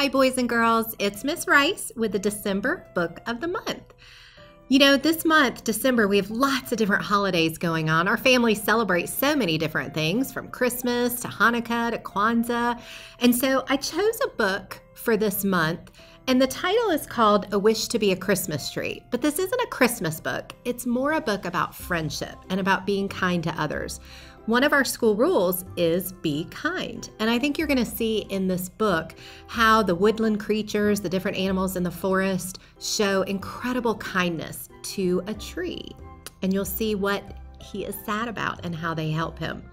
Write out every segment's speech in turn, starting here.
Hi, boys and girls. It's Miss Rice with the December Book of the Month. You know, this month, December, we have lots of different holidays going on. Our family celebrates so many different things, from Christmas to Hanukkah to Kwanzaa. And so I chose a book for this month, and the title is called A Wish to be a Christmas Tree. But this isn't a Christmas book. It's more a book about friendship and about being kind to others. One of our school rules is be kind. And I think you're going to see in this book how the woodland creatures, the different animals in the forest, show incredible kindness to a tree. And you'll see what he is sad about and how they help him.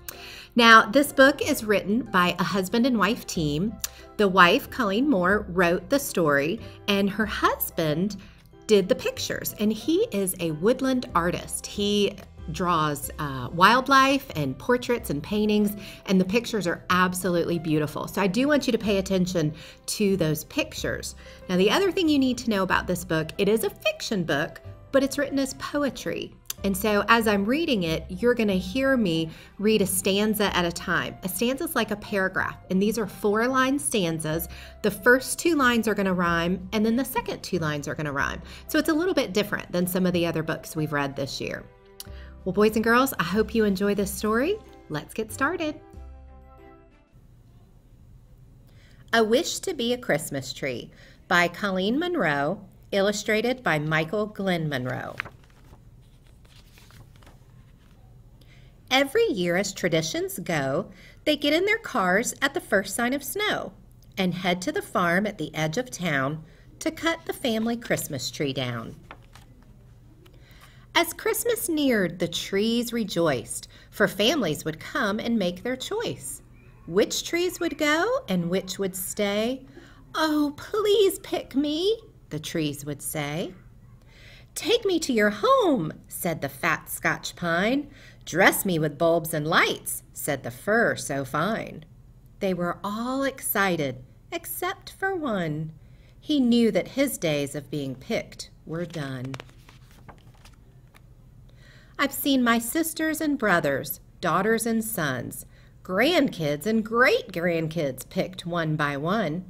Now, this book is written by a husband and wife team. The wife, Colleen Moore, wrote the story, and her husband did the pictures. And he is a woodland artist. He draws wildlife and portraits and paintings, and the pictures are absolutely beautiful. So I do want you to pay attention to those pictures. Now, the other thing you need to know about this book, it is a fiction book, but it's written as poetry. And so as I'm reading it, you're going to hear me read a stanza at a time. A stanza is like a paragraph, and these are 4-line stanzas. The first 2 lines are going to rhyme, and then the second 2 lines are going to rhyme. So it's a little bit different than some of the other books we've read this year. Well, boys and girls, I hope you enjoy this story. Let's get started. A Wish to be a Christmas Tree by Colleen Monroe, illustrated by Michael Glenn Monroe. Every year, as traditions go, they get in their cars at the first sign of snow and head to the farm at the edge of town to cut the family Christmas tree down. As Christmas neared, the trees rejoiced, for families would come and make their choice. Which trees would go and which would stay? "Oh, please pick me," the trees would say. "Take me to your home," said the fat Scotch pine. "Dress me with bulbs and lights," said the fir so fine. They were all excited, except for one. He knew that his days of being picked were done. I've seen my sisters and brothers, daughters and sons, grandkids and great-grandkids picked one by one.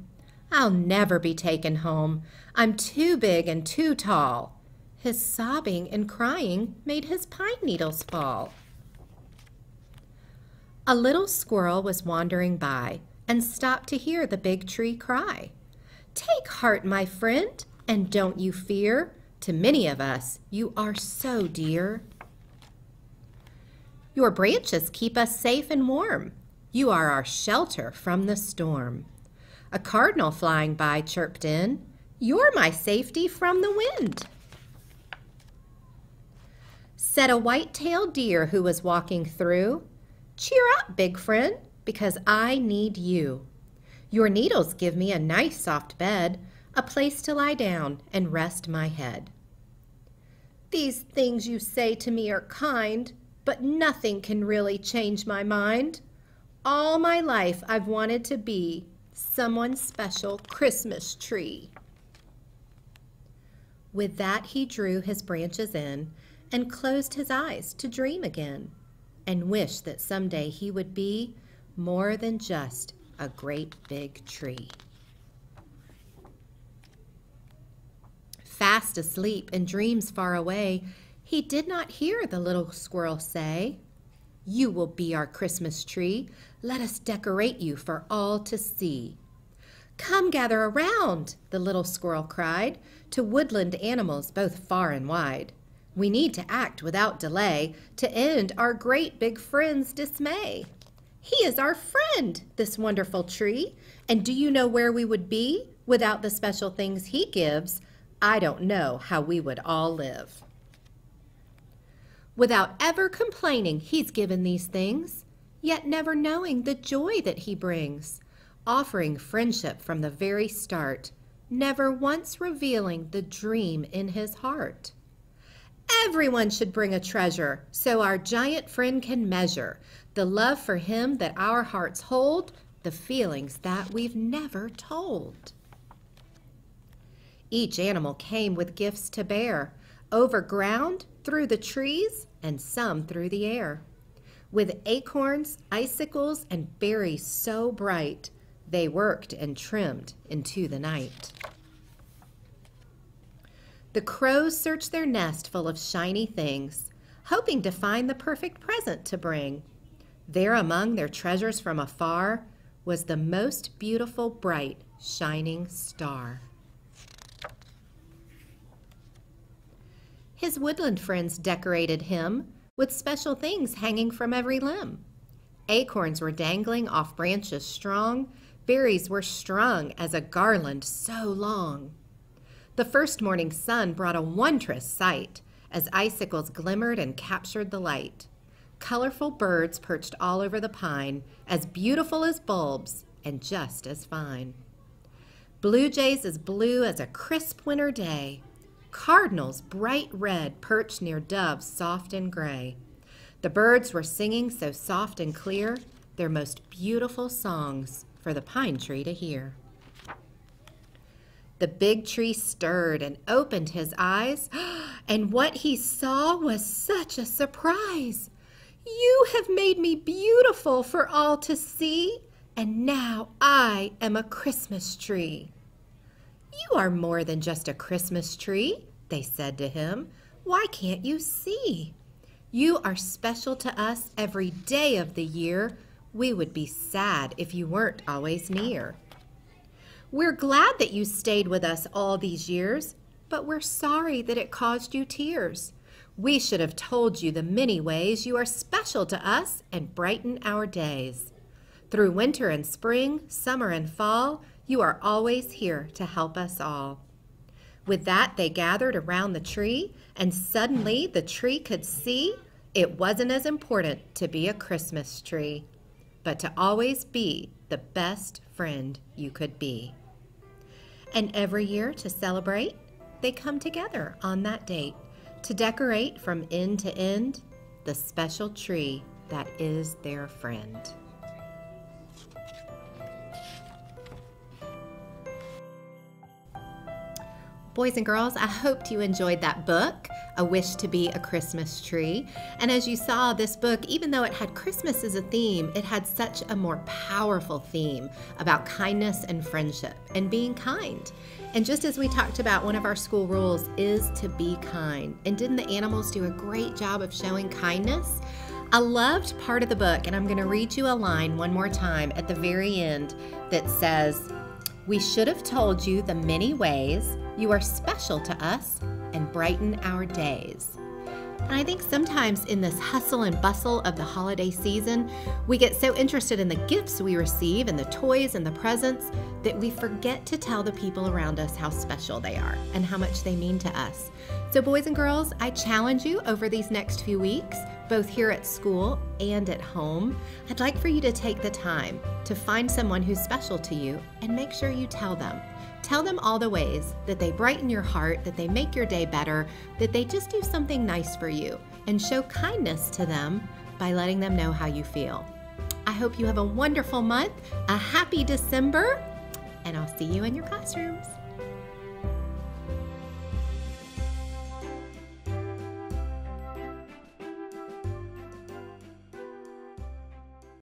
I'll never be taken home. I'm too big and too tall. His sobbing and crying made his pine needles fall. A little squirrel was wandering by and stopped to hear the big tree cry. "Take heart, my friend, and don't you fear. To many of us, you are so dear. Your branches keep us safe and warm. You are our shelter from the storm." A cardinal flying by chirped in, "You're my safety from the wind." Said a white-tailed deer who was walking through, "Cheer up, big friend, because I need you. Your needles give me a nice soft bed, a place to lie down and rest my head. These things you say to me are kind, but nothing can really change my mind. All my life I've wanted to be someone's special Christmas tree." With that, he drew his branches in and closed his eyes to dream again and wish that someday he would be more than just a great big tree. Fast asleep in dreams far away, he did not hear the little squirrel say, "You will be our Christmas tree. Let us decorate you for all to see." "Come gather around," the little squirrel cried, to woodland animals both far and wide. "We need to act without delay to end our great big friend's dismay. He is our friend, this wonderful tree, and do you know where we would be without the special things he gives? I don't know how we would all live." Without ever complaining, he's given these things, yet never knowing the joy that he brings, offering friendship from the very start, never once revealing the dream in his heart. Everyone should bring a treasure, so our giant friend can measure the love for him that our hearts hold, the feelings that we've never told. Each animal came with gifts to bear, over ground, through the trees, and some through the air. With acorns, icicles, and berries so bright, They worked and trimmed into the night. The crows searched their nest full of shiny things, hoping to find the perfect present to bring. There among their treasures from afar was the most beautiful, bright, shining star. His woodland friends decorated him with special things hanging from every limb. Acorns were dangling off branches strong, berries were strung as a garland so long. The first morning sun brought a wondrous sight as icicles glimmered and captured the light. Colorful birds perched all over the pine, as beautiful as bulbs and just as fine. Blue jays as blue as a crisp winter day. Cardinals bright red perched near doves soft and gray. The birds were singing so soft and clear, their most beautiful songs for the pine tree to hear. The big tree stirred and opened his eyes, and what he saw was such a surprise. You have made me beautiful for all to see, and now I am a Christmas tree. You are more than just a Christmas tree, they said to him. Why can't you see? You are special to us every day of the year. We would be sad if you weren't always near. We're glad that you stayed with us all these years, but we're sorry that it caused you tears. We should have told you the many ways you are special to us and brighten our days. Through winter and spring, summer and fall, you are always here to help us all. With that, they gathered around the tree, and suddenly the tree could see it wasn't as important to be a Christmas tree, but to always be the best friend you could be. And every year to celebrate, they come together on that date to decorate from end to end the special tree that is their friend. Boys and girls, I hoped you enjoyed that book, A Wish to Be a Christmas Tree. And as you saw, this book, even though it had Christmas as a theme, it had such a more powerful theme about kindness and friendship and being kind. And just as we talked about, one of our school rules is to be kind. And didn't the animals do a great job of showing kindness? I loved part of the book, and I'm going to read you a line one more time at the very end that says, "We should have told you the many ways you are special to us and brighten our days." And I think sometimes in this hustle and bustle of the holiday season, we get so interested in the gifts we receive and the toys and the presents that we forget to tell the people around us how special they are and how much they mean to us. So boys and girls, I challenge you over these next few weeks, both here at school and at home, I'd like for you to take the time to find someone who's special to you and make sure you tell them. Tell them all the ways that they brighten your heart, that they make your day better, that they just do something nice for you, and show kindness to them by letting them know how you feel. I hope you have a wonderful month, a happy December, and I'll see you in your classrooms.